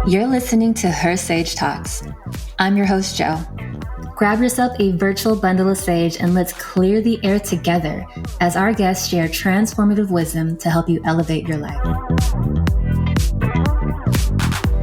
You're listening to Her Sage Talks. I'm your host, Jo. Grab yourself a virtual bundle of sage and let's clear the air together as our guests share transformative wisdom to help you elevate your life.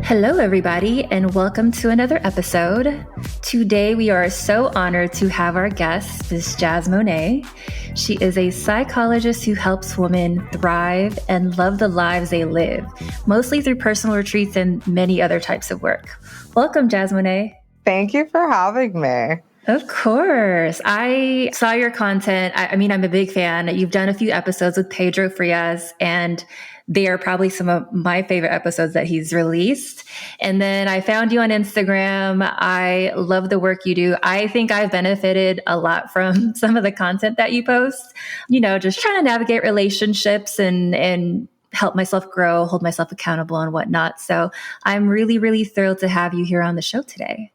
Hello, everybody, and welcome to another episode. Today, we are so honored to have our guest, Ms. Jasmonae. She is a psychologist who helps women thrive and love the lives they live, mostly through personal retreats and many other types of work. Welcome, Jasmonae. Thank you for having me. Of course. I saw your content. I'm a big fan. You've done a few episodes with Pedro Frias, and they are probably some of my favorite episodes that he's released. And then I found you on Instagram. I love the work you do. I think I've benefited a lot from some of the content that you post, just trying to navigate relationships and help myself grow, hold myself accountable and whatnot. So I'm really, really thrilled to have you here on the show today.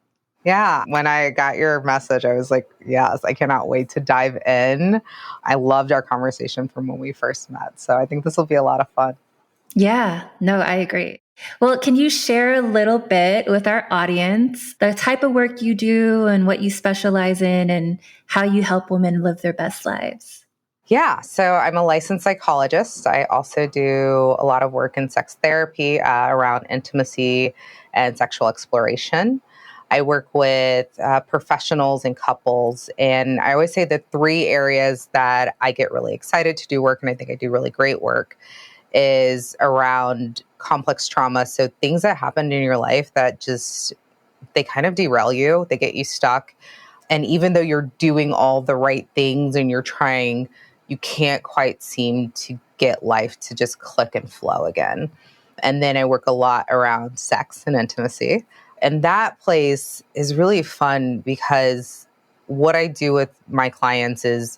Yeah. When I got your message, I was like, yes, I cannot wait to dive in. I loved our conversation from when we first met. So I think this will be a lot of fun. Yeah, no, I agree. Well, can you share a little bit with our audience, the type of work you do and what you specialize in and how you help women live their best lives? Yeah. So I'm a licensed psychologist. I also do a lot of work in sex therapy around intimacy and sexual exploration. I work with professionals and couples, and I always say the three areas that I get really excited to do work, and I think I do really great work, is around complex trauma. So things that happened in your life that they kind of derail you, they get you stuck. And even though you're doing all the right things and you're trying, you can't quite seem to get life to just click and flow again. And then I work a lot around sex and intimacy. And that place is really fun because what I do with my clients is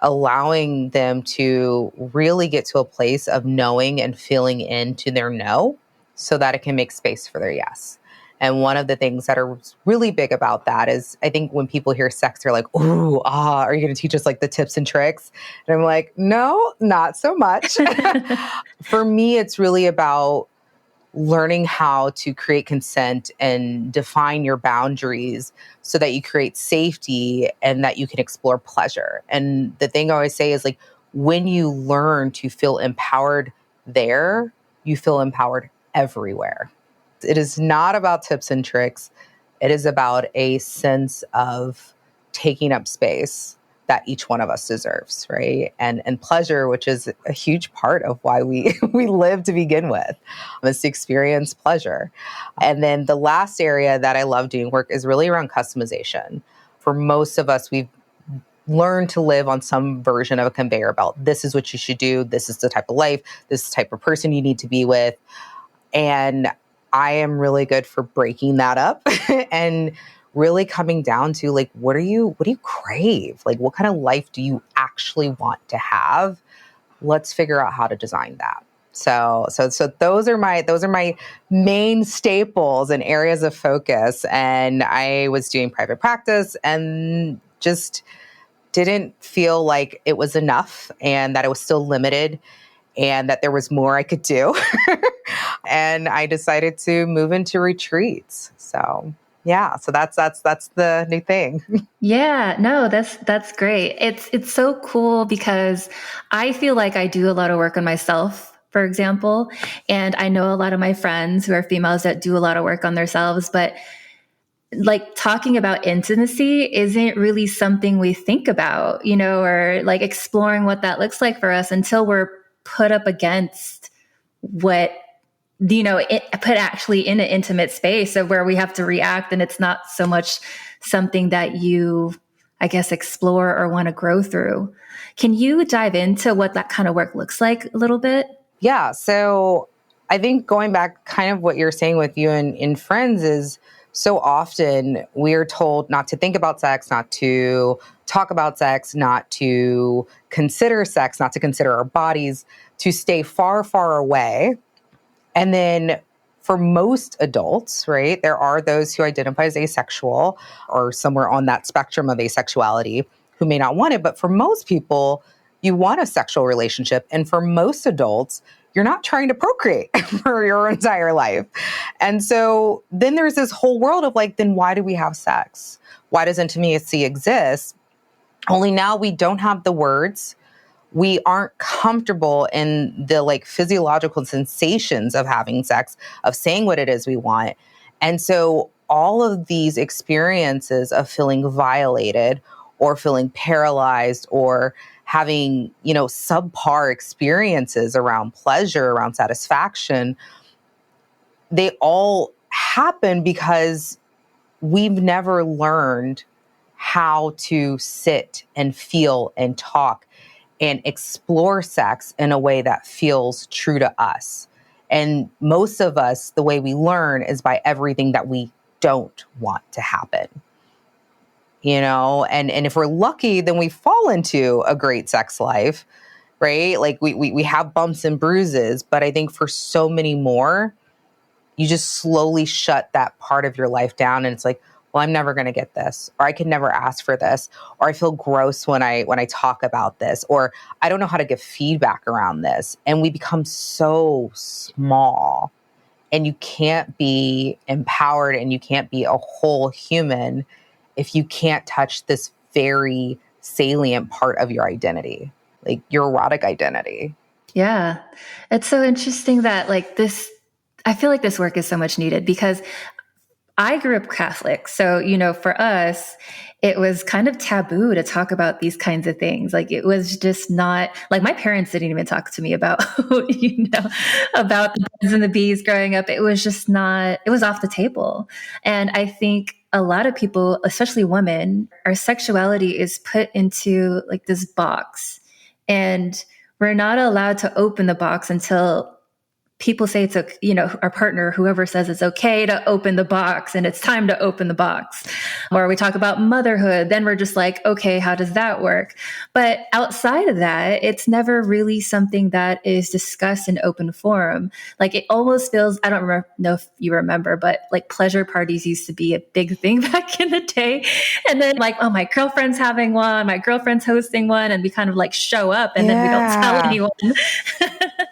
allowing them to really get to a place of knowing and feeling into their no so that it can make space for their yes. And one of the things that are really big about that is I think when people hear sex, they're like, ooh, are you going to teach us like the tips and tricks? And I'm like, no, not so much. For me, it's really about learning how to create consent and define your boundaries so that you create safety and that you can explore pleasure. And the thing I always say is like, when you learn to feel empowered there, you feel empowered everywhere. It is not about tips and tricks. It is about a sense of taking up space that each one of us deserves, right? And pleasure, which is a huge part of why we live to begin with, is to experience pleasure. And then the last area that I love doing work is really around customization. For most of us, we've learned to live on some version of a conveyor belt. This is what you should do. This is the type of life. This is the type of person you need to be with. And I am really good for breaking that up and really coming down to like, what do you crave? Like, what kind of life do you actually want to have? Let's figure out how to design that. So those are my main staples and areas of focus. And I was doing private practice and just didn't feel like it was enough and that it was still limited and that there was more I could do. And I decided to move into retreats. So yeah, so that's the new thing. Yeah, no, that's great. It's so cool because I feel like I do a lot of work on myself, for example, and I know a lot of my friends who are females that do a lot of work on themselves, but like talking about intimacy isn't really something we think about, or like exploring what that looks like for us until we're put up against what put actually in an intimate space of where we have to react. And it's not so much something that you, I guess, explore or want to grow through. Can you dive into what that kind of work looks like a little bit? Yeah. So I think going back kind of what you're saying with you and in Friends is so often we're told not to think about sex, not to talk about sex, not to consider sex, not to consider our bodies, to stay far, far away. And then for most adults, right, there are those who identify as asexual or somewhere on that spectrum of asexuality who may not want it. But for most people, you want a sexual relationship. And for most adults, you're not trying to procreate for your entire life. And so then there's this whole world of like, then why do we have sex? Why does intimacy exist? Only now we don't have the words. We aren't comfortable in the like physiological sensations of having sex, of saying what it is we want. And so all of these experiences of feeling violated or feeling paralyzed or having, subpar experiences around pleasure, around satisfaction, they all happen because we've never learned how to sit and feel and talk and explore sex in a way that feels true to us. And most of us, the way we learn is by everything that we don't want to happen. And if we're lucky, then we fall into a great sex life, right? Like we have bumps and bruises, but I think for so many more, you just slowly shut that part of your life down. And it's like, well, I'm never going to get this, or I could never ask for this, or I feel gross when I talk about this, or I don't know how to give feedback around this. And we become so small, and you can't be empowered and you can't be a whole human if you can't touch this very salient part of your identity, like your erotic identity. Yeah. It's so interesting that I feel like this work is so much needed because I grew up Catholic. So, for us, it was kind of taboo to talk about these kinds of things. Like it was just not like my parents didn't even talk to me about, about the birds and the bees growing up. It was just not, it was off the table. And I think a lot of people, especially women, our sexuality is put into like this box, and we're not allowed to open the box until people say it's okay, our partner, whoever says it's okay to open the box and it's time to open the box. Or we talk about motherhood, then we're just like, okay, how does that work? But outside of that, it's never really something that is discussed in open forum. Like it almost feels, I don't know if you remember, but like pleasure parties used to be a big thing back in the day. And then like, oh, my girlfriend's having one, my girlfriend's hosting one, and we kind of like show up and then we don't tell anyone.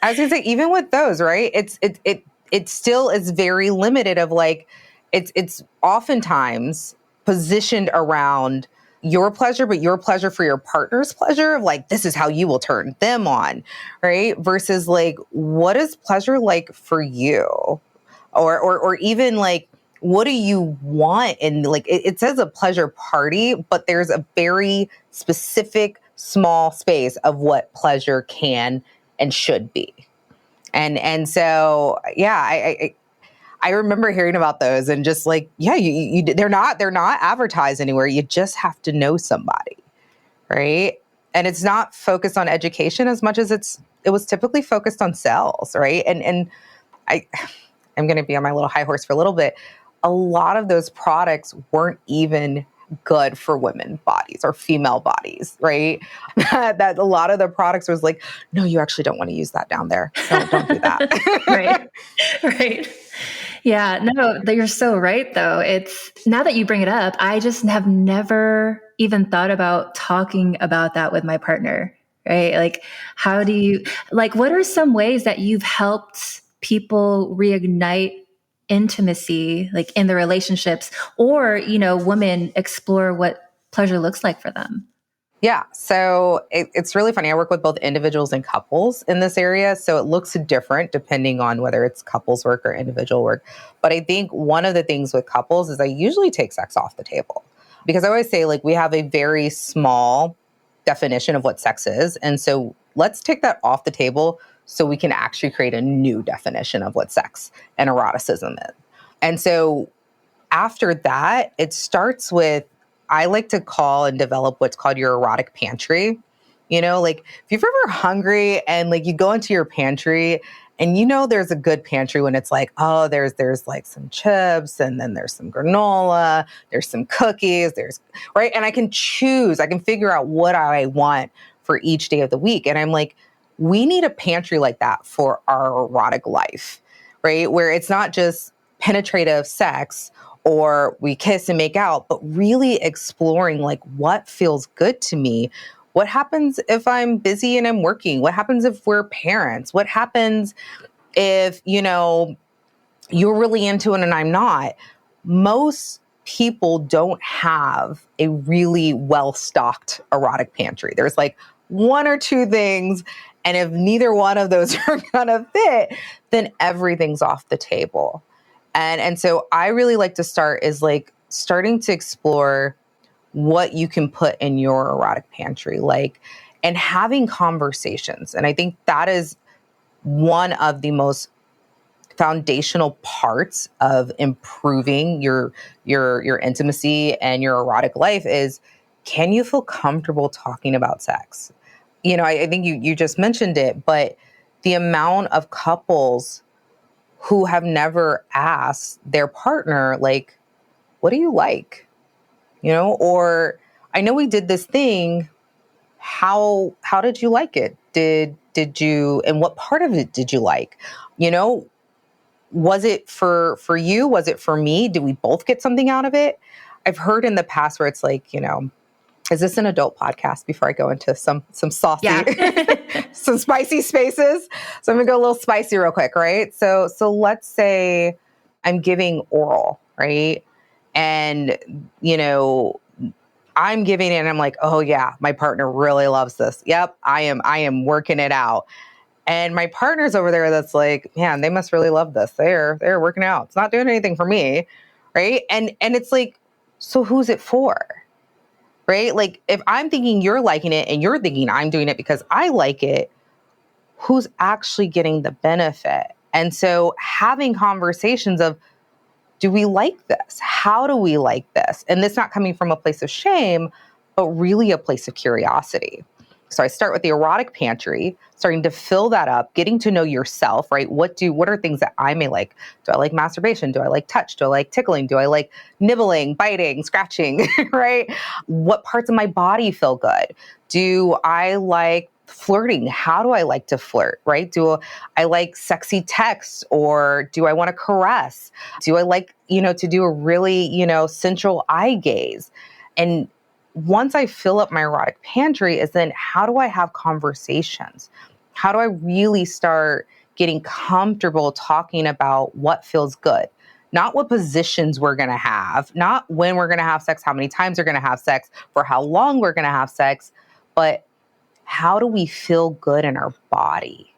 I was gonna say, even with those, right? It still is very limited of like, it's oftentimes positioned around your pleasure, but your pleasure for your partner's pleasure of like, this is how you will turn them on, right? Versus like, what is pleasure like for you? Or even like, what do you want? And like, it says a pleasure party, but there's a very specific small space of what pleasure can and should be. And so, yeah, I remember hearing about those and just like, yeah, they're not advertised anywhere. You just have to know somebody, right? And it's not focused on education as much as it was typically focused on sales, right? And I'm going to be on my little high horse for a little bit. A lot of those products weren't even good for women bodies or female bodies, right? That a lot of the products was like, no, you actually don't want to use that down there. Don't do that. Right. Right. Yeah, no, you're so right though. It's now that you bring it up, I just have never even thought about talking about that with my partner, right? Like, what are some ways that you've helped people reignite intimacy, like in the relationships, or, women explore what pleasure looks like for them? Yeah. So it's really funny. I work with both individuals and couples in this area. So it looks different depending on whether it's couples work or individual work. But I think one of the things with couples is I usually take sex off the table because I always say like we have a very small definition of what sex is. And so let's take that off the table so we can actually create a new definition of what sex and eroticism is. And so after that, it starts with, I like to call and develop what's called your erotic pantry. Like if you're ever hungry and like you go into your pantry and there's a good pantry when it's like, oh, there's like some chips and then there's some granola, there's some cookies, right? And I can figure out what I want for each day of the week. And I'm like, we need a pantry like that for our erotic life, right? Where it's not just penetrative sex or we kiss and make out, but really exploring like what feels good to me, What happens if I'm busy and I'm working? What happens if we're parents? What happens if, you're really into it and I'm not? Most people don't have a really well-stocked erotic pantry. There's like one or two things, and if neither one of those are gonna fit, then everything's off the table. And so I really like to start is like starting to explore what you can put in your erotic pantry, like, and having conversations. And I think that is one of the most foundational parts of improving your intimacy and your erotic life is, can you feel comfortable talking about sex? I think you just mentioned it, but the amount of couples who have never asked their partner, like, what do you like? Or I know we did this thing. How did you like it? Did you, and what part of it did you like? Was it for you? Was it for me? Did we both get something out of it? I've heard in the past where it's like, is this an adult podcast before I go into some saucy, Yeah. some spicy spaces? So I'm gonna go a little spicy real quick, right? So let's say I'm giving oral, right? And, I'm giving it and I'm like, oh yeah, my partner really loves this. Yep, I am working it out. And my partner's over there that's like, man, they must really love this. They're working out. It's not doing anything for me. Right. And it's like, so who's it for? Right? Like if I'm thinking you're liking it and you're thinking I'm doing it because I like it, who's actually getting the benefit? And so having conversations of, do we like this? How do we like this? And this not coming from a place of shame, but really a place of curiosity. So I start with the erotic pantry, starting to fill that up, getting to know yourself, right? What are things that I may like? Do I like masturbation? Do I like touch? Do I like tickling? Do I like nibbling, biting, scratching, right? What parts of my body feel good? Do I like flirting? How do I like to flirt, right? Do I like sexy texts, or do I want to caress? Do I like, to do a really, sensual eye gaze? And once I fill up my erotic pantry is then how do I have conversations? How do I really start getting comfortable talking about what feels good? Not what positions we're going to have, not when we're going to have sex, how many times we're going to have sex, for how long we're going to have sex, but how do we feel good in our body?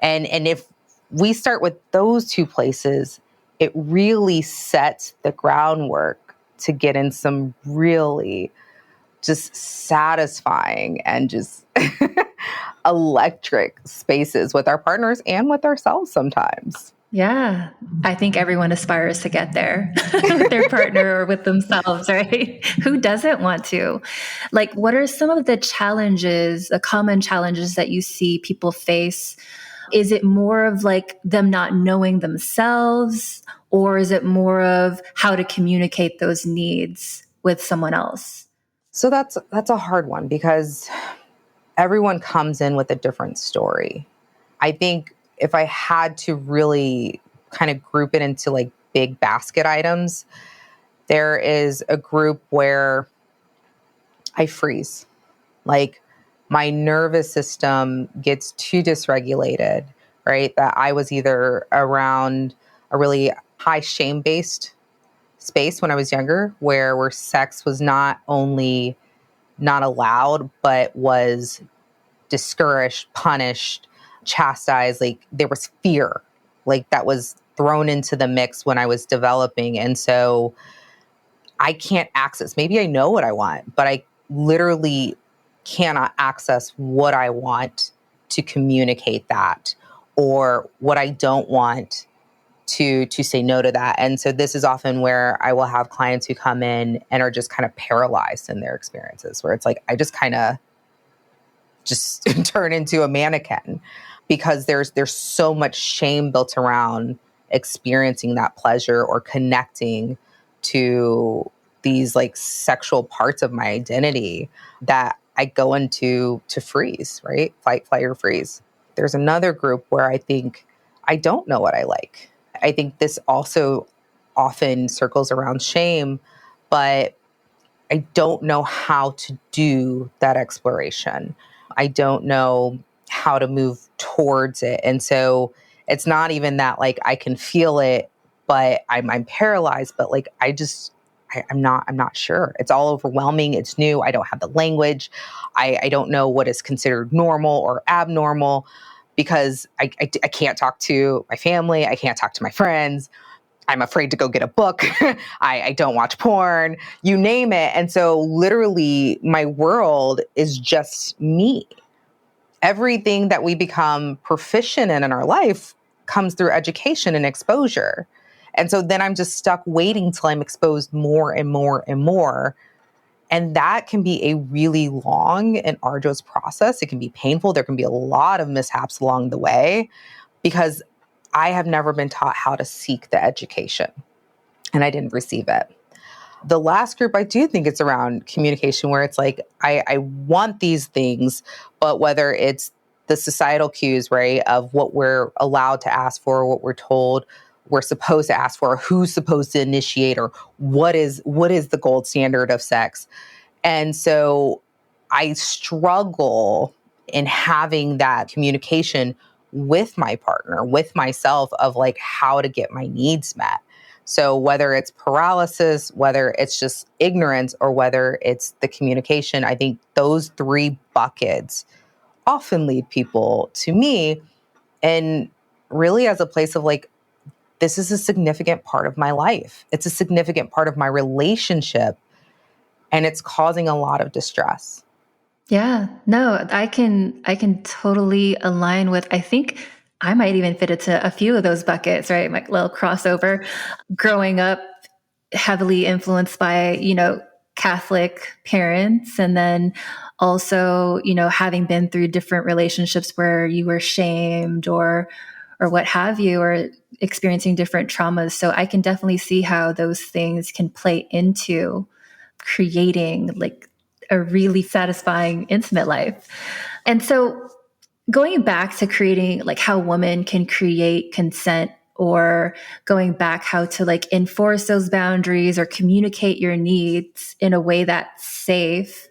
And if we start with those two places, it really sets the groundwork to get in some really just satisfying and just electric spaces with our partners and with ourselves sometimes. Yeah. I think everyone aspires to get there with their partner or with themselves, right? Who doesn't want to? Like, what are some of the challenges, the common challenges that you see people face? Is it more of like them not knowing themselves, or is it more of how to communicate those needs with someone else? So that's a hard one because everyone comes in with a different story. I think if I had to really kind of group it into like big basket items, there is a group where I freeze. Like my nervous system gets too dysregulated, right? That I was either around a really high shame based space when I was younger, where sex was not only not allowed, but was discouraged, punished, chastised. Like there was fear, like that was thrown into the mix when I was developing. And so I can't access, maybe I know what I want, but I literally cannot access what I want to communicate that, or what I don't want to say no to that. And so this is often where I will have clients who come in and are just kind of paralyzed in their experiences, where it's like, I just kind of just turn into a mannequin because there's so much shame built around experiencing that pleasure or connecting to these like sexual parts of my identity that I go into to freeze, right? Fight, flight, or freeze. There's another group where I think I don't know what I like. I think this also often circles around shame, but I don't know how to do that exploration. I don't know how to move towards it. And so it's not even that like I can feel it, but I'm paralyzed, but like I'm not sure. It's all overwhelming. It's new. I don't have the language. I don't know what is considered normal or abnormal because I can't talk to my family. I can't talk to my friends. I'm afraid to go get a book. I don't watch porn, you name it. And so literally my world is just me. Everything that we become proficient in our life comes through education and exposure. And so then I'm just stuck waiting till I'm exposed more and more and more. And that can be a really long and arduous process. It can be painful. There can be a lot of mishaps along the way because I have never been taught how to seek the education and I didn't receive it. The last group, I do think it's around communication where it's like, I want these things, but whether it's the societal cues, right, of what we're allowed to ask for, what we're told we're supposed to ask for, who's supposed to initiate, or what is the gold standard of sex. And so I struggle in having that communication with my partner, with myself, of like how to get my needs met. So whether it's paralysis, whether it's just ignorance, or whether it's the communication, I think those three buckets often lead people to me. And really as a place of like, this is a significant part of my life. It's a significant part of my relationship. And it's causing a lot of distress. Yeah, no, I can totally align with, I think I might even fit into a few of those buckets, right? Like little crossover. Growing up heavily influenced by, Catholic parents, and then also, having been through different relationships where you were shamed or what have you, or experiencing different traumas. So I can definitely see how those things can play into creating like a really satisfying intimate life. And so going back to creating like how women can create consent, or going back how to like enforce those boundaries or communicate your needs in a way that's safe.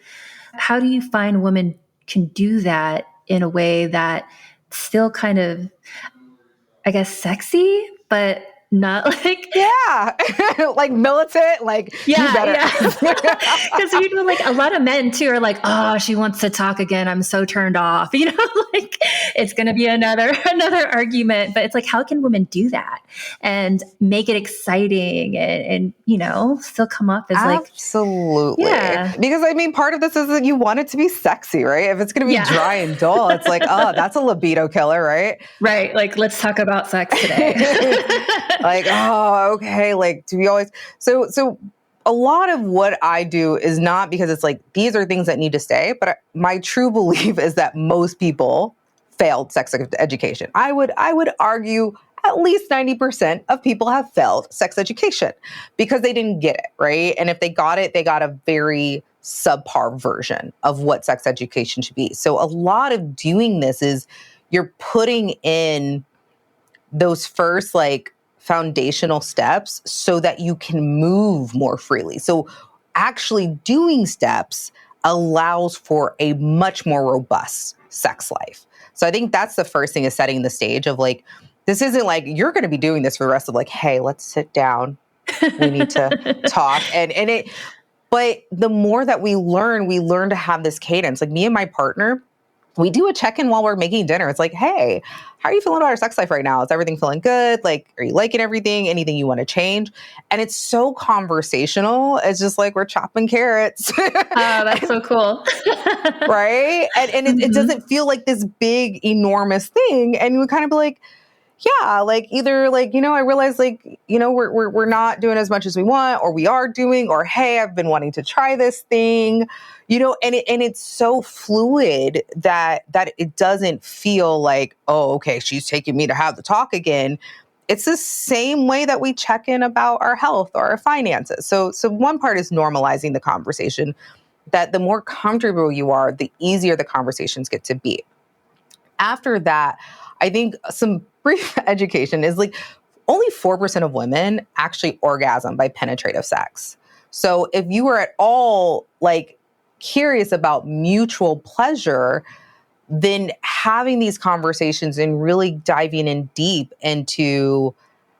How do you find women can do that in a way that still kind of, I guess, sexy, but not like, Yeah. Like militant, like you yeah, better yeah. ask. Because like a lot of men too are like, oh, she wants to talk again. I'm so turned off. Like it's going to be another argument. But it's like, how can women do that and make it exciting and still come off as like, Absolutely. yeah, Because I mean, part of this is that you want it to be sexy, right? If it's going to be yeah, dry and dull, it's like, oh, that's a libido killer, right? right. Like let's talk about sex today. Like, oh, okay. Like, do we always, so a lot of what I do is not because it's like, these are things that need to stay, but my true belief is that most people failed sex education. I would argue at least 90% of people have failed sex education because they didn't get it, right? And if they got it, they got a very subpar version of what sex education should be. So a lot of doing this is you're putting in those first like foundational steps so that you can move more freely. So actually doing steps allows for a much more robust sex life. So I think that's the first thing, is setting the stage of like, this isn't like you're going to be doing this for the rest of like, hey, let's sit down. We need to talk. But the more that we learn to have this cadence. Like me and my partner, we do a check-in while we're making dinner. It's like, hey, how are you feeling about our sex life right now? Is everything feeling good? Like, are you liking everything? Anything you want to change? And it's so conversational. It's just like we're chopping carrots. Oh, that's so cool. Right? And it doesn't feel like this big, enormous thing. And we kind of be like, yeah, like either like, I realize like, we're not doing as much as we want, or we are doing, or, hey, I've been wanting to try this thing, and it's so fluid that it doesn't feel like, oh, okay, she's taking me to have the talk again. It's the same way that we check in about our health or our finances. So one part is normalizing the conversation, that the more comfortable you are, the easier the conversations get to be. After that, I think some brief education is like only 4% of women actually orgasm by penetrative sex. So if you are at all like curious about mutual pleasure, then having these conversations and really diving in deep into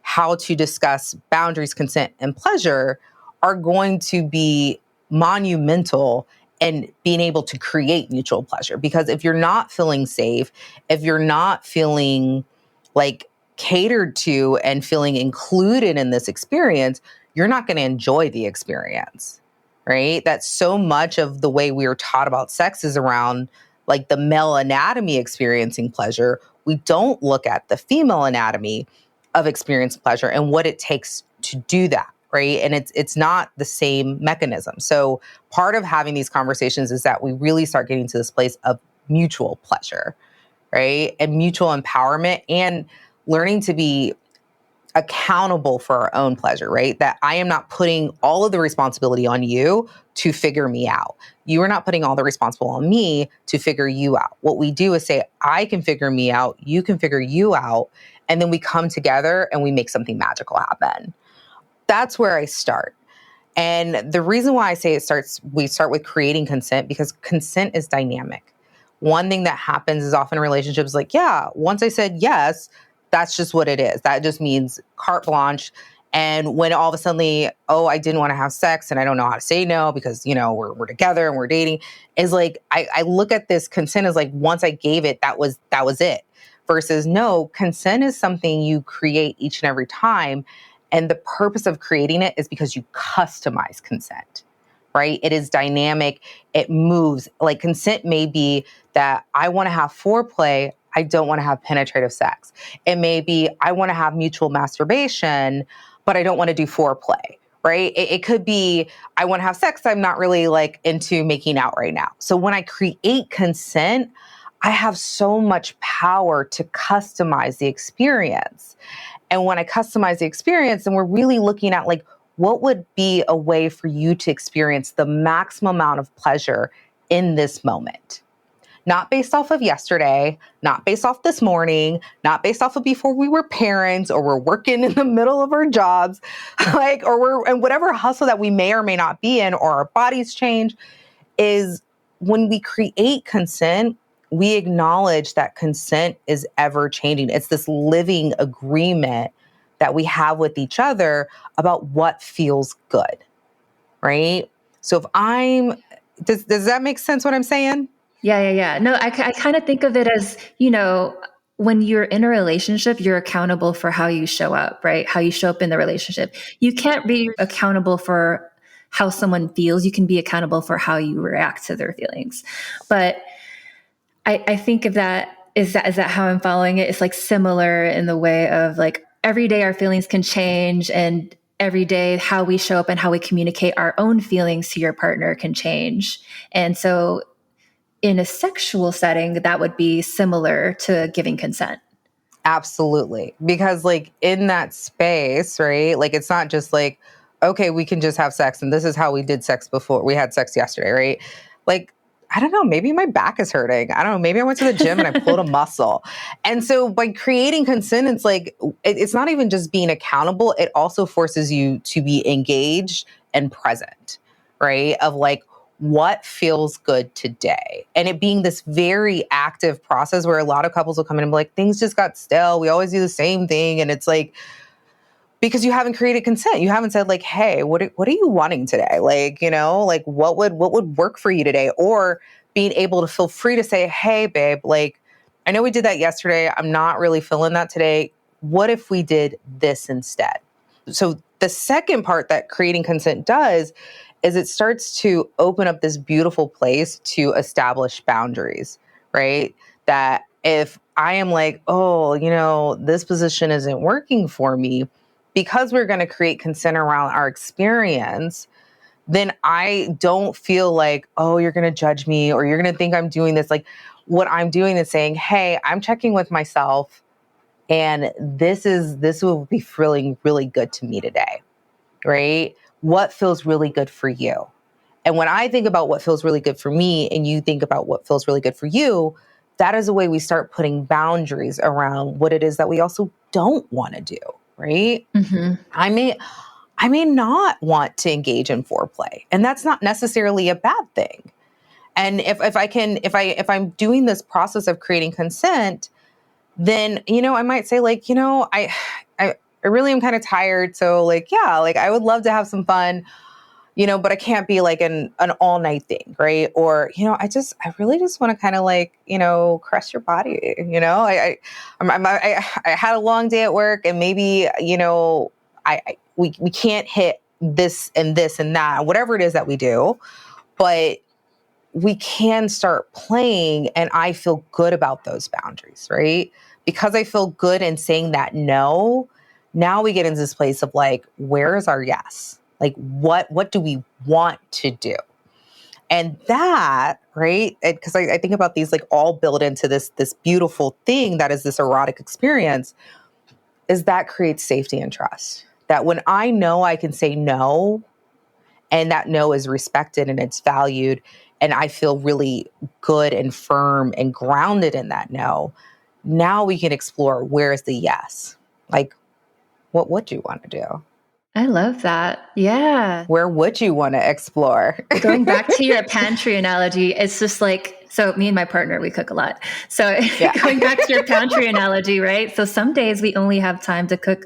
how to discuss boundaries, consent, and pleasure are going to be monumental in being able to create mutual pleasure. Because if you're not feeling safe, if you're not feeling like catered to and feeling included in this experience, you're not going to enjoy the experience, right? That's so much of the way we are taught about sex is around like the male anatomy experiencing pleasure. We don't look at the female anatomy of experiencing pleasure and what it takes to do that, right? And it's not the same mechanism. So part of having these conversations is that we really start getting to this place of mutual pleasure, right? And mutual empowerment and learning to be accountable for our own pleasure, right? That I am not putting all of the responsibility on you to figure me out. You are not putting all the responsibility on me to figure you out. What we do is say, I can figure me out, you can figure you out, and then we come together and we make something magical happen. That's where I start. And the reason why I say we start with creating consent, because consent is dynamic. One thing that happens is often in relationships like, yeah, once I said yes, that's just what it is. That just means carte blanche. And when all of a sudden, oh, I didn't want to have sex and I don't know how to say no because, we're together and we're dating, is like, I look at this consent as like, once I gave it, that was it. Versus no, consent is something you create each and every time. And the purpose of creating it is because you customize consent, right? It is dynamic. It moves. Like consent may be that I want to have foreplay. I don't want to have penetrative sex. It may be I want to have mutual masturbation, but I don't want to do foreplay, right? It could be I want to have sex. I'm not really like into making out right now. So when I create consent, I have so much power to customize the experience. And when I customize the experience, then we're really looking at like, what would be a way for you to experience the maximum amount of pleasure in this moment? Not based off of yesterday, not based off this morning, not based off of before we were parents or we're working in the middle of our jobs, or we're in whatever hustle that we may or may not be in, or our bodies change, is when we create consent, we acknowledge that consent is ever changing. It's this living agreement that we have with each other about what feels good, right? So does that make sense what I'm saying? Yeah. No, I kind of think of it as, when you're in a relationship, you're accountable for how you show up, right? How you show up in the relationship. You can't be accountable for how someone feels. You can be accountable for how you react to their feelings. But I think of that, is that how I'm following it? It's like similar in the way of like every day our feelings can change, and every day how we show up and how we communicate our own feelings to your partner can change. And so in a sexual setting, that would be similar to giving consent. Absolutely. Because like in that space, right? Like it's not just like, okay, we can just have sex and this is how we did sex before. We had sex yesterday, right? Like, I don't know, maybe my back is hurting. I don't know, maybe I went to the gym and I pulled a muscle. And so by creating consent, it's like, it's not even just being accountable. It also forces you to be engaged and present, right? Of like, what feels good today? And it being this very active process where a lot of couples will come in and be like, things just got stale. We always do the same thing. And it's like, because you haven't created consent. You haven't said like, hey, what are you wanting today? Like, like what would work for you today? Or being able to feel free to say, hey, babe, like, I know we did that yesterday. I'm not really feeling that today. What if we did this instead? So the second part that creating consent does is it starts to open up this beautiful place to establish boundaries, right? That if I am like, oh, this position isn't working for me, because we're going to create consent around our experience, then I don't feel like, oh, you're going to judge me or you're going to think I'm doing this. Like what I'm doing is saying, hey, I'm checking with myself and this will be feeling really good to me today, right? What feels really good for you? And when I think about what feels really good for me and you think about what feels really good for you, that is the way we start putting boundaries around what it is that we also don't want to do, right? Mm-hmm. I I may not want to engage in foreplay. And that's not necessarily a bad thing. And if I'm doing this process of creating consent, then, I might say like, I really am kind of tired. So like, yeah, like I would love to have some fun, but I can't be like an all night thing. Right. Or, I really just want to kind of like, caress your body, I had a long day at work and maybe, we can't hit this and this and that, whatever it is that we do, but we can start playing and I feel good about those boundaries, right? Because I feel good in saying that no, now we get into this place of like, where is our yes? Like, what do we want to do? And that, right? Because I think about these like all built into this beautiful thing that is this erotic experience, is that creates safety and trust. That when I know I can say no, and that no is respected and it's valued, and I feel really good and firm and grounded in that no, now we can explore where is the yes. Like, what would you want to do? I love that. Yeah. Where would you want to explore? Going back to your pantry analogy, it's just like, so me and my partner, we cook a lot. So Yeah. going back to your pantry analogy, right? So some days we only have time to cook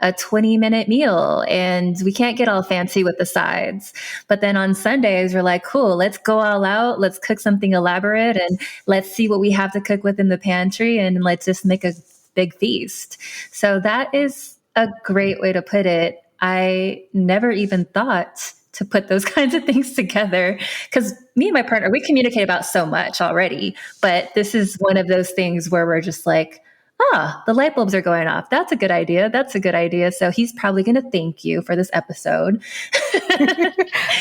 a 20-minute meal and we can't get all fancy with the sides. But then on Sundays, we're like, cool, let's go all out. Let's cook something elaborate and let's see what we have to cook within the pantry and let's just make a big feast. So that is a great way to put it. I never even thought to put those kinds of things together because me and my partner, we communicate about so much already, but this is one of those things where we're just like, the light bulbs are going off. That's a good idea. That's a good idea. So he's probably going to thank you for this episode.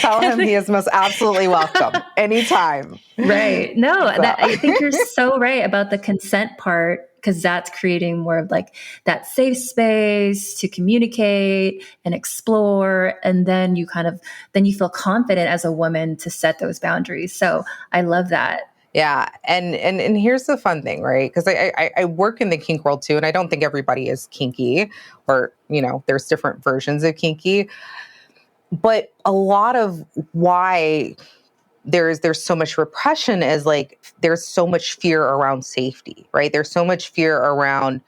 Tell him he is most absolutely welcome anytime. Right. No, I think you're so right about the consent part, because that's creating more of like that safe space to communicate and explore. And then you feel confident as a woman to set those boundaries. So I love that. Yeah. And here's the fun thing, right? Because I work in the kink world too, and I don't think everybody is kinky or, there's different versions of kinky. But a lot of why there's so much repression is like, there's so much fear around safety, right? There's so much fear around,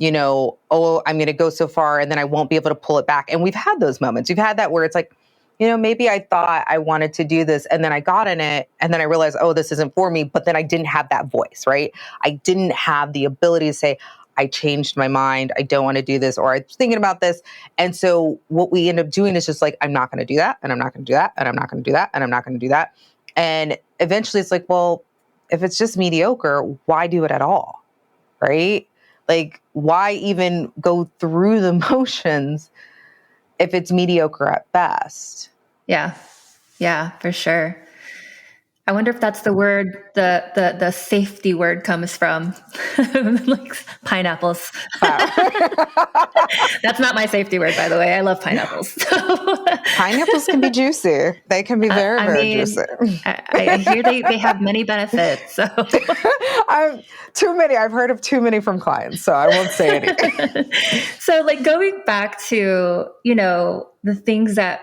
oh, I'm going to go so far and then I won't be able to pull it back. And we've had those moments. We've had that where it's like, maybe I thought I wanted to do this and then I got in it and then I realized, oh, this isn't for me. But then I didn't have that voice, right? I didn't have the ability to say, I changed my mind. I don't want to do this, or I'm thinking about this. And so what we end up doing is just like, I'm not going to do that. And I'm not going to do that. And I'm not going to do that. And I'm not going to do that. And eventually it's like, well, if it's just mediocre, why do it at all? Right? Like, why even go through the motions if it's mediocre at best? Yeah. Yeah, for sure. I wonder if that's the word, the safety word comes from, like pineapples. Wow. That's not my safety word, by the way. I love pineapples. Pineapples can be juicy. They can be very juicy. I hear they have many benefits. So too many. I've heard of too many from clients, so I won't say anything. So like going back to, the things that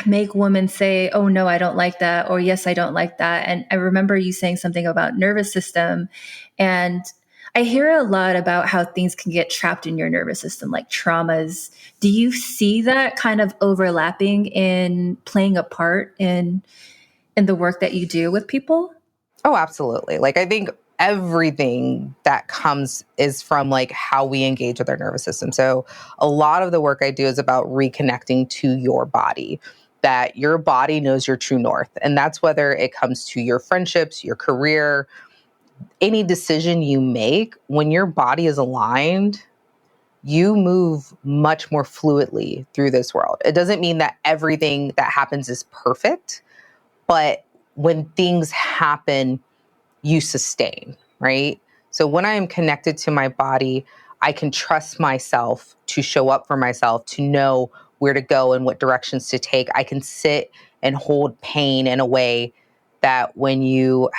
make women say, oh no, I don't like that, or yes, I don't like that. And I remember you saying something about nervous system, and I hear a lot about how things can get trapped in your nervous system, like traumas. Do you see that kind of overlapping in playing a part in the work that you do with people? Oh, absolutely. Like, I think everything that comes is from like how we engage with our nervous system. So a lot of the work I do is about reconnecting to your body, that your body knows your true north. And that's whether it comes to your friendships, your career, any decision you make. When your body is aligned, you move much more fluidly through this world. It doesn't mean that everything that happens is perfect, but when things happen, you sustain, right? So when I am connected to my body, I can trust myself to show up for myself, to know where to go and what directions to take. I can sit and hold pain in a way that when you've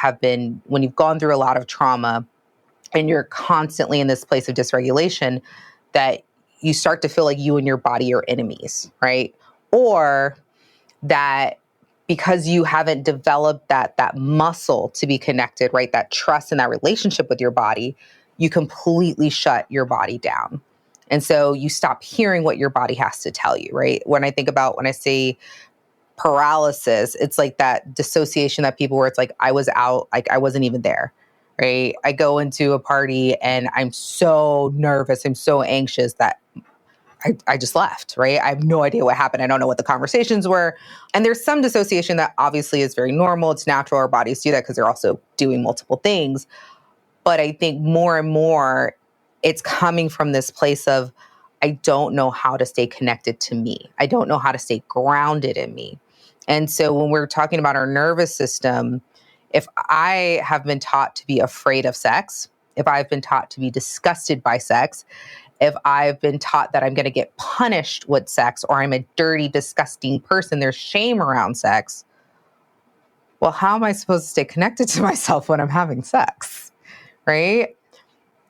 gone through a lot of trauma and you're constantly in this place of dysregulation, that you start to feel like you and your body are enemies, right? or that because you haven't developed that muscle to be connected, right? That trust and that relationship with your body, you completely shut your body down. And so you stop hearing what your body has to tell you, right? When I say paralysis, it's like that dissociation that people where it's like, I was out, like I wasn't even there, right? I go into a party and I'm so nervous, I'm so anxious that I just left, right? I have no idea what happened. I don't know what the conversations were. And there's some dissociation that obviously is very normal. It's natural. Our bodies do that because they're also doing multiple things. But I think more and more, it's coming from this place of, I don't know how to stay connected to me. I don't know how to stay grounded in me. And so when we're talking about our nervous system, if I have been taught to be afraid of sex, if I've been taught to be disgusted by sex, if I've been taught that I'm going to get punished with sex, or I'm a dirty, disgusting person, there's shame around sex. Well, how am I supposed to stay connected to myself when I'm having sex? Right?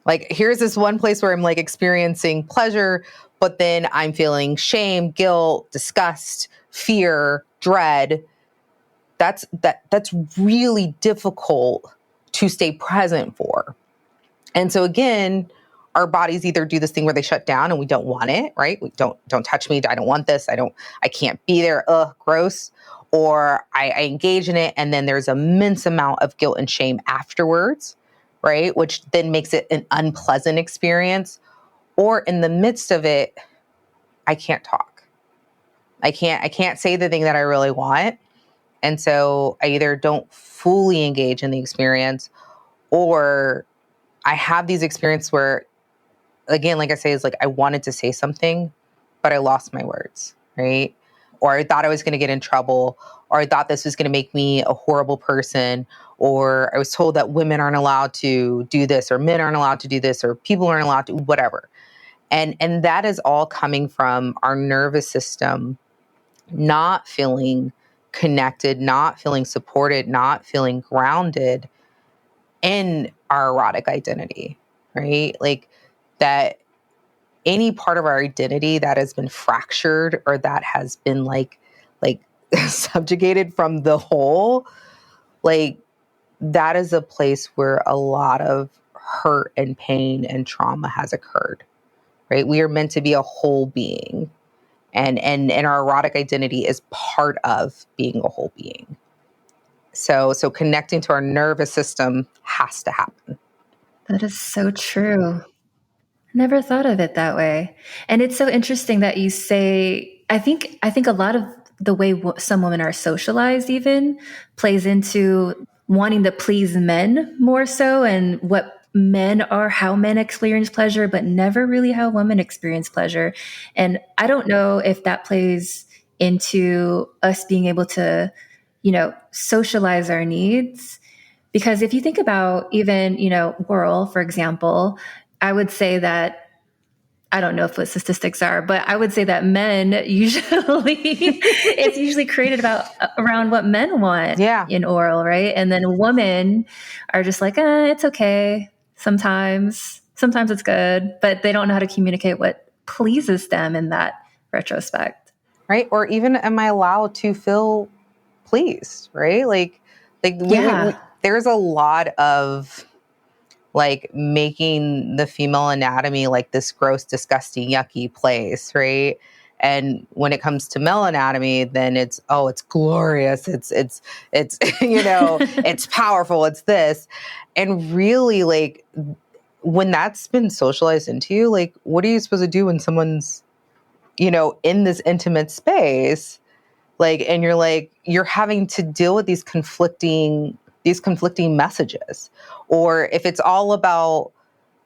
Like, here's this one place where I'm like experiencing pleasure, but then I'm feeling shame, guilt, disgust, fear, dread. That's really difficult to stay present for. And so again, our bodies either do this thing where they shut down and we don't want it, right? We don't touch me. I don't want this. I can't be there. Ugh, gross. Or I engage in it, and then there's an immense amount of guilt and shame afterwards, right? Which then makes it an unpleasant experience. Or in the midst of it, I can't talk. I can't say the thing that I really want. And so I either don't fully engage in the experience, or I have these experiences where, again, like I say, is like I wanted to say something, but I lost my words, right? Or I thought I was going to get in trouble, or I thought this was going to make me a horrible person, or I was told that women aren't allowed to do this, or men aren't allowed to do this, or people aren't allowed to, whatever. And that is all coming from our nervous system not feeling connected, not feeling supported, not feeling grounded in our erotic identity, right? Like that any part of our identity that has been fractured or that has been like subjugated from the whole, like that is a place where a lot of hurt and pain and trauma has occurred, right? We are meant to be a whole being. And our erotic identity is part of being a whole being. So connecting to our nervous system has to happen. That is so true. Never thought of it that way. And it's so interesting that you say, I think a lot of the way some women are socialized even plays into wanting to please men more so, and what men are, how men experience pleasure, but never really how women experience pleasure. And I don't know if that plays into us being able to, socialize our needs. Because if you think about even, oral, for example, I would say that I don't know if what statistics are, but I would say that men usually it's usually created around what men want Yeah. in oral, right? And then women are just like, it's okay. Sometimes it's good, but they don't know how to communicate what pleases them in that retrospect. Right. Or even, am I allowed to feel pleased? Right. Like Yeah. there's a lot of like making the female anatomy like this gross, disgusting, yucky place, right? And when it comes to male anatomy, then it's glorious, it's it's powerful, it's this. And really, like when that's been socialized into you, like what are you supposed to do when someone's in this intimate space, like, and you're having to deal with these conflicting messages? Or if it's all about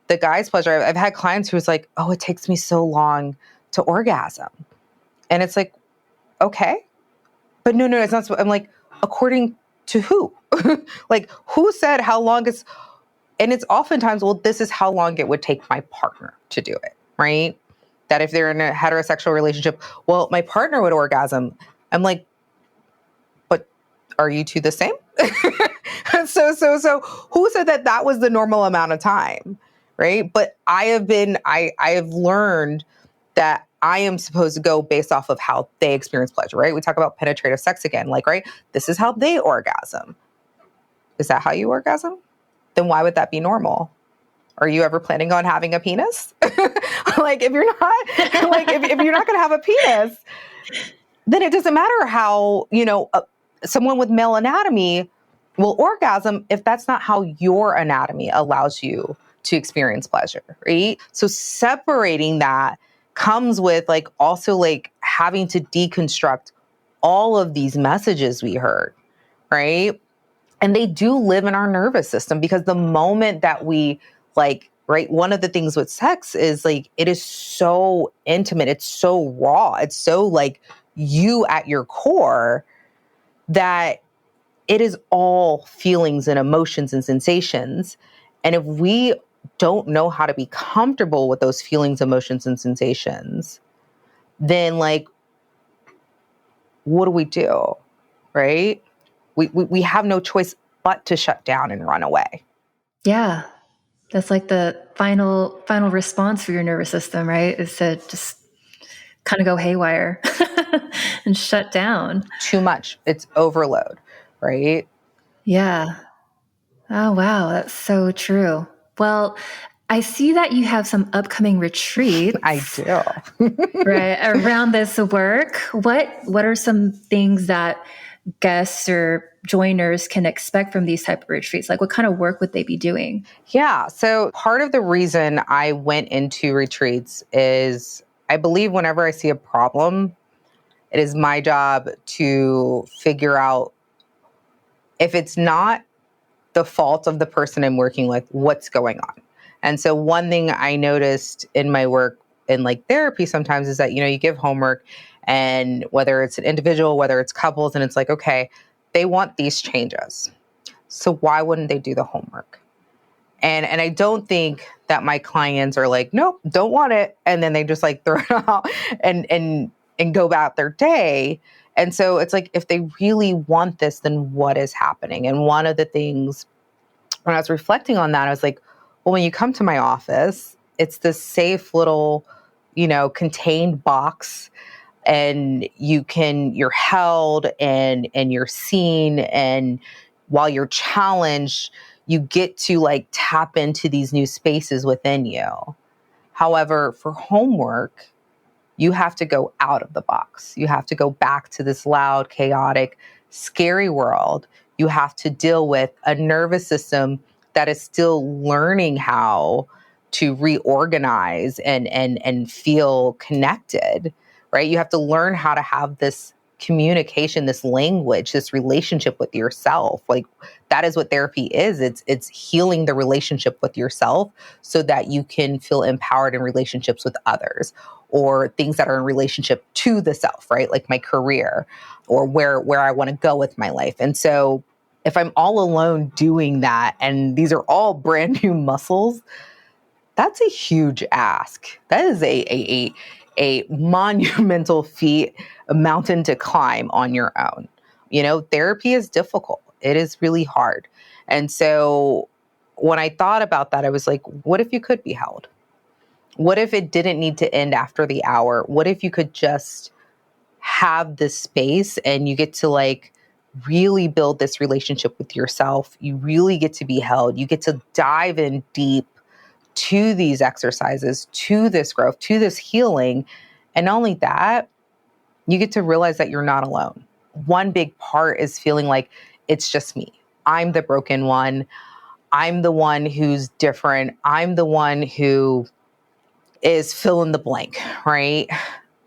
the guy's pleasure, I've had clients who's like, oh, it takes me so long to orgasm. And it's like, okay, but no, it's not. I'm like, according to who? Like, who said how long it's, and it's oftentimes, well, this is how long it would take my partner to do it, right? That if they're in a heterosexual relationship, well, my partner would orgasm. I'm like, but are you two the same? So who said that was the normal amount of time, right? But I have learned that I am supposed to go based off of how they experience pleasure, right? We talk about penetrative sex again, like, right? This is how they orgasm. Is that how you orgasm? Then why would that be normal? Are you ever planning on having a penis? Like, if you're not, like, if you're not going to have a penis, then it doesn't matter how, someone with male anatomy will orgasm if that's not how your anatomy allows you to experience pleasure, right? So separating that comes with like also like having to deconstruct all of these messages we heard, right? And they do live in our nervous system because the moment that we like, right, one of the things with sex is like, it is so intimate, it's so raw, it's so like you at your core that it is all feelings and emotions and sensations. And if we don't know how to be comfortable with those feelings, emotions, and sensations, then like, what do we do? Right? We have no choice but to shut down and run away. Yeah. That's like the final response for your nervous system, right? Is to just kind of go haywire and shut down. Too much. It's overload, right? Yeah. Oh, wow. That's so true. Well, I see that you have some upcoming I retreats, do. right, around this work. What are some things that guests or joiners can expect from these type of retreats? Like what kind of work would they be doing? Yeah. So part of the reason I went into retreats is I believe whenever I see a problem, it is my job to figure out if it's not the fault of the person I'm working with, what's going on. And so one thing I noticed in my work in like therapy sometimes is that, you give homework and whether it's an individual, whether it's couples, and it's like, okay, they want these changes. So why wouldn't they do the homework? And I don't think that my clients are like, nope, don't want it. And then they just like throw it out and go about their day. And so it's like, if they really want this, then what is happening? And one of the things when I was reflecting on that, I was like, well, when you come to my office, it's this safe little, contained box, and you're held and you're seen. And while you're challenged, you get to like tap into these new spaces within you. However, for homework, you have to go out of the box. You have to go back to this loud, chaotic, scary world. You have to deal with a nervous system that is still learning how to reorganize and feel connected, right? You have to learn how to have this communication, this language, this relationship with yourself. Like that is what therapy is. It's healing the relationship with yourself so that you can feel empowered in relationships with others or things that are in relationship to the self, right? Like my career or where I want to go with my life. And so if I'm all alone doing that, and these are all brand new muscles, that's a huge ask. That is a monumental feat, a mountain to climb on your own. Therapy is difficult. It is really hard. And so when I thought about that, I was like, what if you could be held? What if it didn't need to end after the hour? What if you could just have this space and you get to like really build this relationship with yourself? You really get to be held. You get to dive in deep to these exercises, to this growth, to this healing. And not only that, you get to realize that you're not alone. One big part is feeling like it's just me. I'm the broken one. I'm the one who's different. I'm the one who is fill in the blank, right?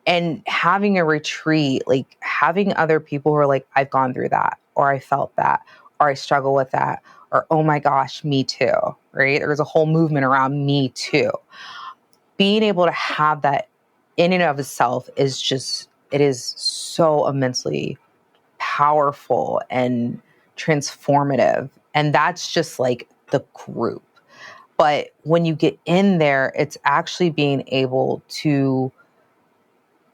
And having a retreat, like having other people who are like, I've gone through that, or I felt that, or I struggle with that, or oh my gosh, me too, right? There's a whole movement around me too. Being able to have that in and of itself is just, it is so immensely powerful and transformative. And that's just like the group. But when you get in there, it's actually being able to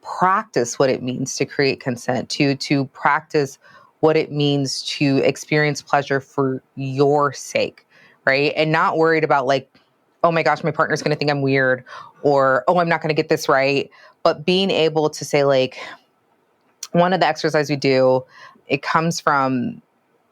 practice what it means to create consent, to practice what it means to experience pleasure for your sake, right? And not worried about like, oh my gosh, my partner's going to think I'm weird, or, oh, I'm not going to get this right. But being able to say, like, one of the exercises we do, it comes from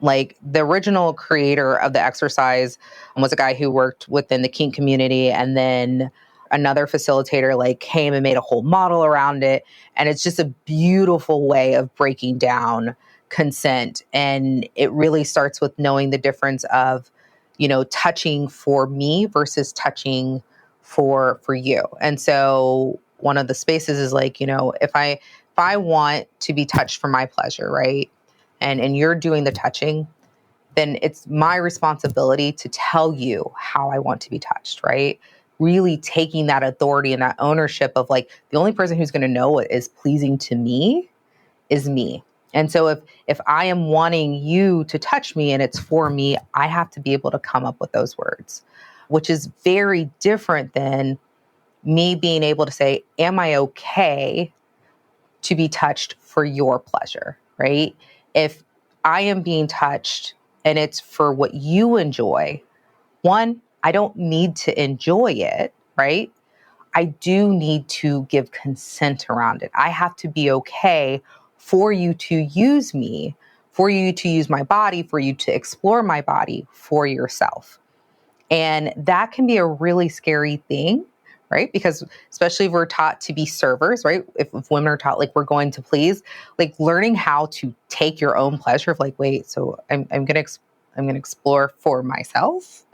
like the original creator of the exercise was a guy who worked within the kink community, and then another facilitator like came and made a whole model around it. And it's just a beautiful way of breaking down consent. And it really starts with knowing the difference of, touching for me versus touching for you. And so one of the spaces is like, if I want to be touched for my pleasure, right? And you're doing the touching, then it's my responsibility to tell you how I want to be touched, right? Really taking that authority and that ownership of like, the only person who's going to know what is pleasing to me is me. And so if I am wanting you to touch me and it's for me, I have to be able to come up with those words, which is very different than me being able to say, am I okay to be touched for your pleasure, right? If I am being touched and it's for what you enjoy, one, I don't need to enjoy it, right? I do need to give consent around it. I have to be okay for you to use me, for you to use my body, for you to explore my body for yourself. And that can be a really scary thing, right? Because especially if we're taught to be servers, right? If women are taught like we're going to please, like learning how to take your own pleasure of like, wait, so I'm gonna explore for myself,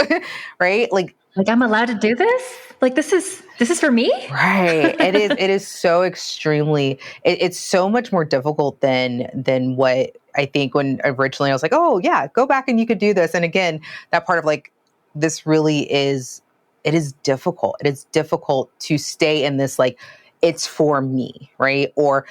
right? Like I'm allowed to do this? Like this is for me? right. It is so extremely it's so much more difficult than what I think when originally I was like, oh yeah, go back and you could do this. And again, that part of like this really is it is difficult. It is difficult to stay in this like it's for me, right? Or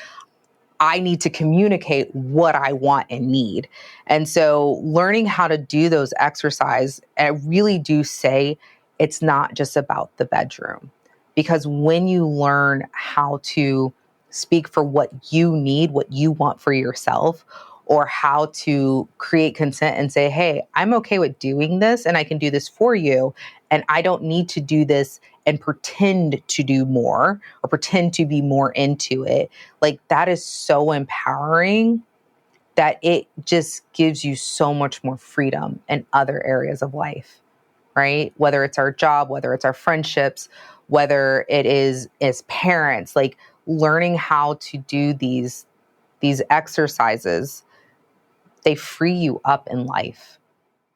I need to communicate what I want and need. And so learning how to do those exercises, and I really do say it's not just about the bedroom. Because when you learn how to speak for what you need, what you want for yourself, or how to create consent and say, hey, I'm okay with doing this and I can do this for you. And I don't need to do this and pretend to do more or pretend to be more into it. Like that is so empowering that it just gives you so much more freedom in other areas of life, right? Whether it's our job, whether it's our friendships, whether it is as parents, like learning how to do these exercises, they free you up in life.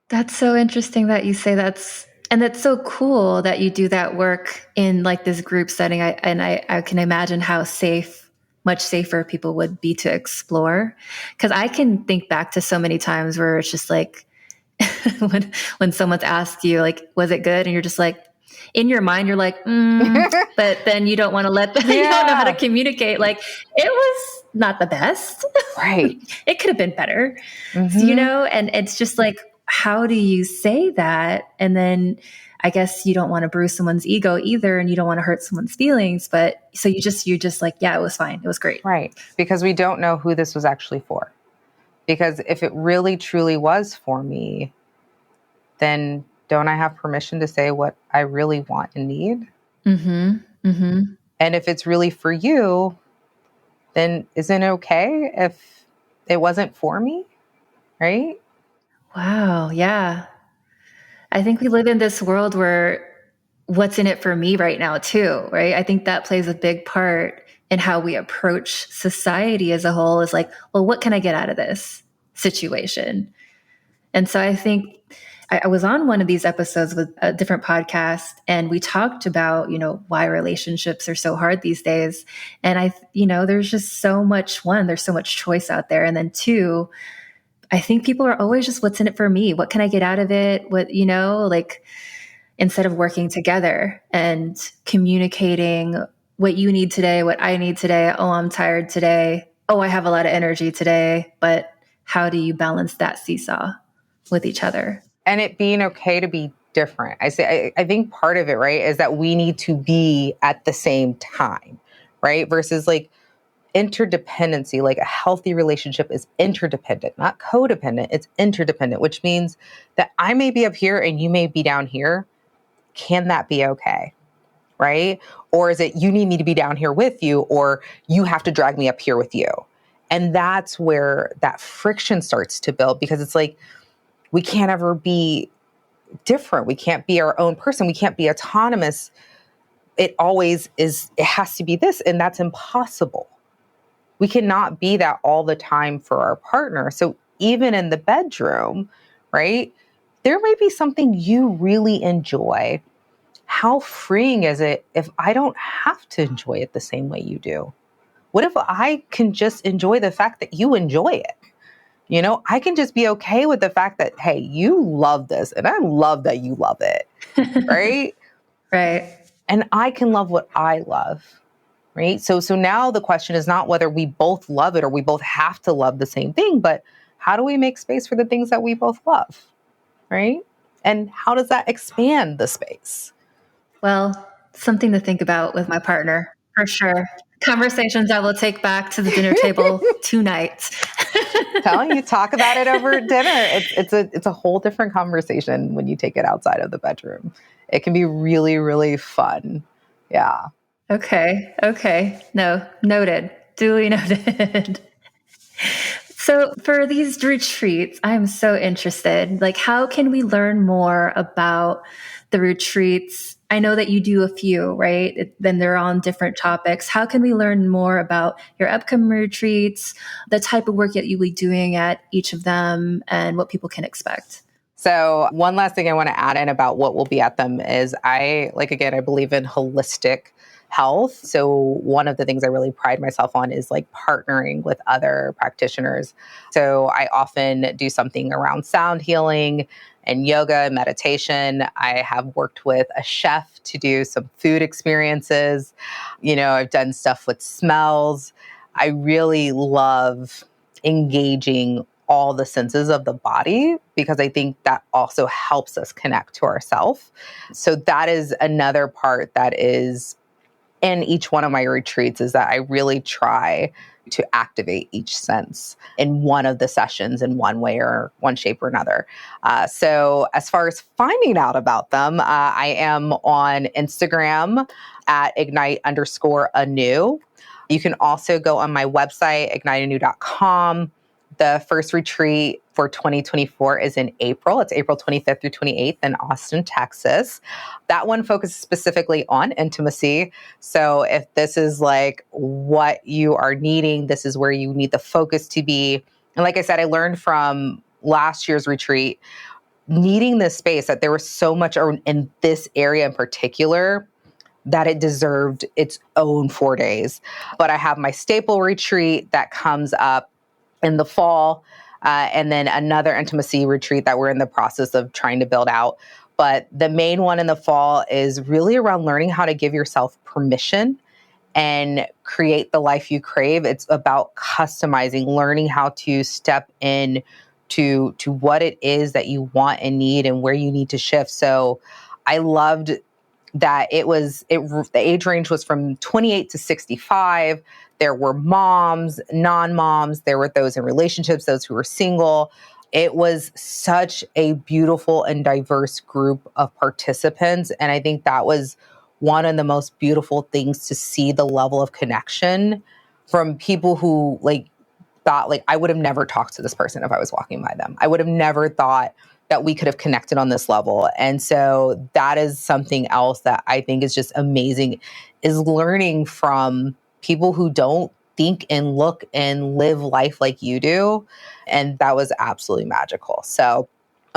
That's so interesting that you say and that's so cool that you do that work in like this group setting. I can imagine how much safer people would be to explore. Cause I can think back to so many times where it's just like, when someone's asked you, like, was it good? And you're just like, in your mind, you're like, but then you don't want to let them, you don't know how to communicate. Like, it was not the best. Right. It could have been better, Mm-hmm. and it's just like, how do you say that? And then I guess you don't want to bruise someone's ego either, and you don't want to hurt someone's feelings. But so you're just like, yeah, it was fine. It was great. Right. Because we don't know who this was actually for. Because if it really truly was for me, then don't I have permission to say what I really want and need? Mm-hmm. Mm-hmm. And if it's really for you, then isn't it okay if it wasn't for me? Right? Wow. Yeah. I think we live in this world where what's in it for me right now too, right? I think that plays a big part in how we approach society as a whole is like, well, what can I get out of this situation? And so I think I was on one of these episodes with a different podcast and we talked about, why relationships are so hard these days. And there's just so much, there's so much choice out there. And then two, I think people are always just, what's in it for me? What can I get out of it? Like instead of working together and communicating what you need today, what I need today. Oh, I'm tired today. Oh, I have a lot of energy today. But how do you balance that seesaw with each other? And it being okay to be different. I think part of it, right, is that we need to be at the same time, right? Versus like interdependency, like a healthy relationship is interdependent, not codependent. It's interdependent, which means that I may be up here and you may be down here. Can that be okay? Right? Or is it, you need me to be down here with you, or you have to drag me up here with you? And that's where that friction starts to build, because it's like, we can't ever be different. We can't be our own person. We can't be autonomous. It always is, it has to be this, and that's impossible. We cannot be that all the time for our partner. So even in the bedroom, right, there may be something you really enjoy. How freeing is it if I don't have to enjoy it the same way you do? What if I can just enjoy the fact that you enjoy it? You know, I can just be okay with the fact that, hey, you love this and I love that you love it, right? Right. And I can love what I love, right? So now the question is not whether we both love it or we both have to love the same thing, but how do we make space for the things that we both love, right? And how does that expand the space? Well, something to think about with my partner, for sure. Conversations I will take back to the dinner table tonight. Telling you, talk about it over dinner. It's a whole different conversation when you take it outside of the bedroom. It can be really, really fun. Yeah. Okay. Okay. No, noted. Duly noted. So for these retreats, I'm so interested. Like, how can we learn more about the retreats? I know that you do a few, right? Then they're on different topics. How can we learn more about your upcoming retreats, the type of work that you'll be doing at each of them, and what people can expect? So one last thing I want to add in about what will be at them is I believe in holistic health. So one of the things I really pride myself on is like partnering with other practitioners. So I often do something around sound healing and yoga and meditation. I have worked with a chef to do some food experiences. You know, I've done stuff with smells. I really love engaging all the senses of the body, because I think that also helps us connect to ourselves. So that is another part that is in each one of my retreats, is that I really try to activate each sense in one of the sessions in one way or one shape or another. So as far as finding out about them, I am on Instagram at ignite_anew. You can also go on my website, igniteanew.com. The first retreat for 2024 is in April. It's April 25th through 28th in Austin, Texas. That one focuses specifically on intimacy. So if this is like what you are needing, this is where you need the focus to be. And like I said, I learned from last year's retreat, needing this space, that there was so much in this area in particular that it deserved its own 4 days. But I have my staple retreat that comes up in the fall, and then another intimacy retreat that we're in the process of trying to build out. But the main one in the fall is really around learning how to give yourself permission and create the life you crave. It's about customizing, learning how to step in to what it is that you want and need and where you need to shift. So I loved that the age range was from 28 to 65. There were moms, non-moms, there were those in relationships, those who were single. It was such a beautiful and diverse group of participants. And I think that was one of the most beautiful things, to see the level of connection from people who thought I would have never talked to this person if I was walking by them. I would have never thought that we could have connected on this level. And so that is something else that I think is just amazing, is learning from people who don't think and look and live life like you do. And that was absolutely magical. So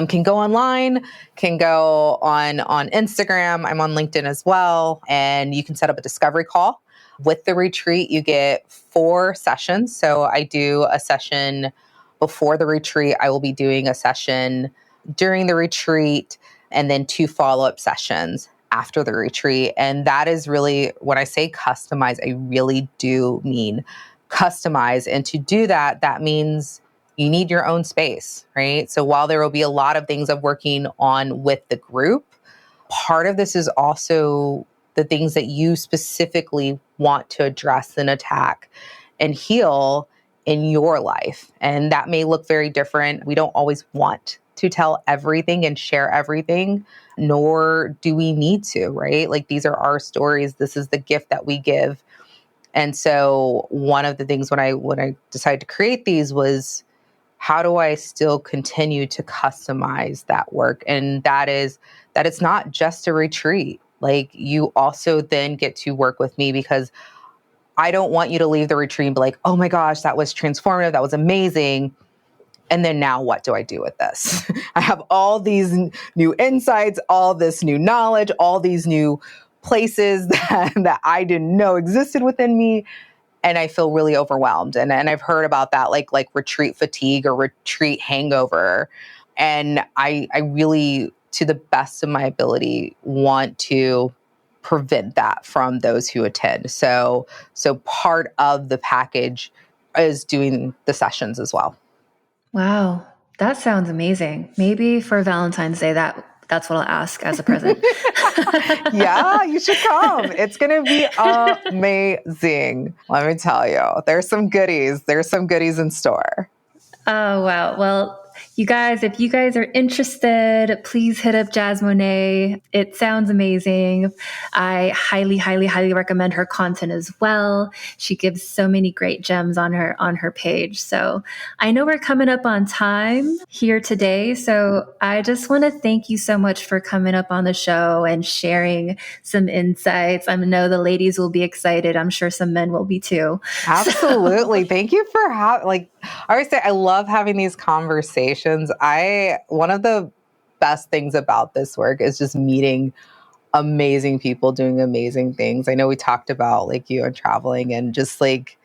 can go online, can go on Instagram. I'm on LinkedIn as well. And you can set up a discovery call. With the retreat, you get 4 sessions. So I do a session before the retreat. I will be doing a session during the retreat, and then 2 follow-up sessions after the retreat. And that is really, when I say customize, I really do mean customize. And to do that, that means you need your own space, right? So while there will be a lot of things of working on with the group, part of this is also the things that you specifically want to address and attack and heal in your life. And that may look very different. We don't always want to tell everything and share everything, nor do we need to, right? Like, these are our stories. This is the gift that we give. And so one of the things when I decided to create these was, how do I still continue to customize that work? And that is that it's not just a retreat. Like, you also then get to work with me, because I don't want you to leave the retreat and be like, oh my gosh, that was transformative. That was amazing. And then now what do I do with this? I have all these new insights, all this new knowledge, all these new places that I didn't know existed within me. And I feel really overwhelmed. And I've heard about that, like retreat fatigue or retreat hangover. And I really, to the best of my ability, want to prevent that from those who attend. So part of the package is doing the sessions as well. Wow, that sounds amazing. Maybe for Valentine's Day, that's what I'll ask as a present. Yeah, you should come. It's going to be amazing. Let me tell you, there's some goodies. There's some goodies in store. Oh, wow. Well, you guys, if you guys are interested, please hit up Jasmonae. It sounds amazing. I highly, highly, highly recommend her content as well. She gives so many great gems on her page. So I know we're coming up on time here today. So I just want to thank you so much for coming up on the show and sharing some insights. I know the ladies will be excited. I'm sure some men will be too. Absolutely. So. Thank you for I always say I love having these conversations. One of the best things about this work is just meeting amazing people doing amazing things. I know we talked about like you and traveling and just like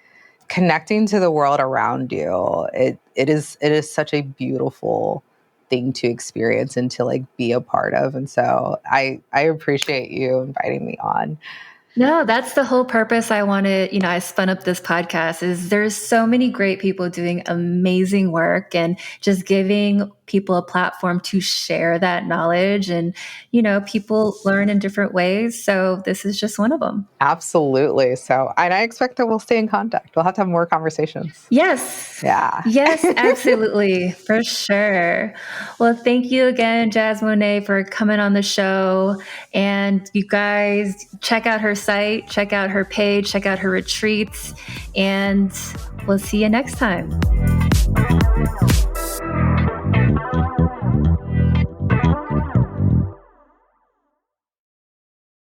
connecting to the world around you. It is such a beautiful thing to experience and to like be a part of. And so I appreciate you inviting me on. No, that's the whole purpose. I spun up this podcast is there's so many great people doing amazing work and just giving people a platform to share that knowledge. And, people learn in different ways. So this is just one of them. Absolutely. So, and I expect that we'll stay in contact. We'll have to have more conversations. Yes. Yeah. Yes, absolutely. For sure. Well, thank you again, Jasmonae, for coming on the show. And you guys check out her site, check out her page, check out her retreats, and we'll see you next time.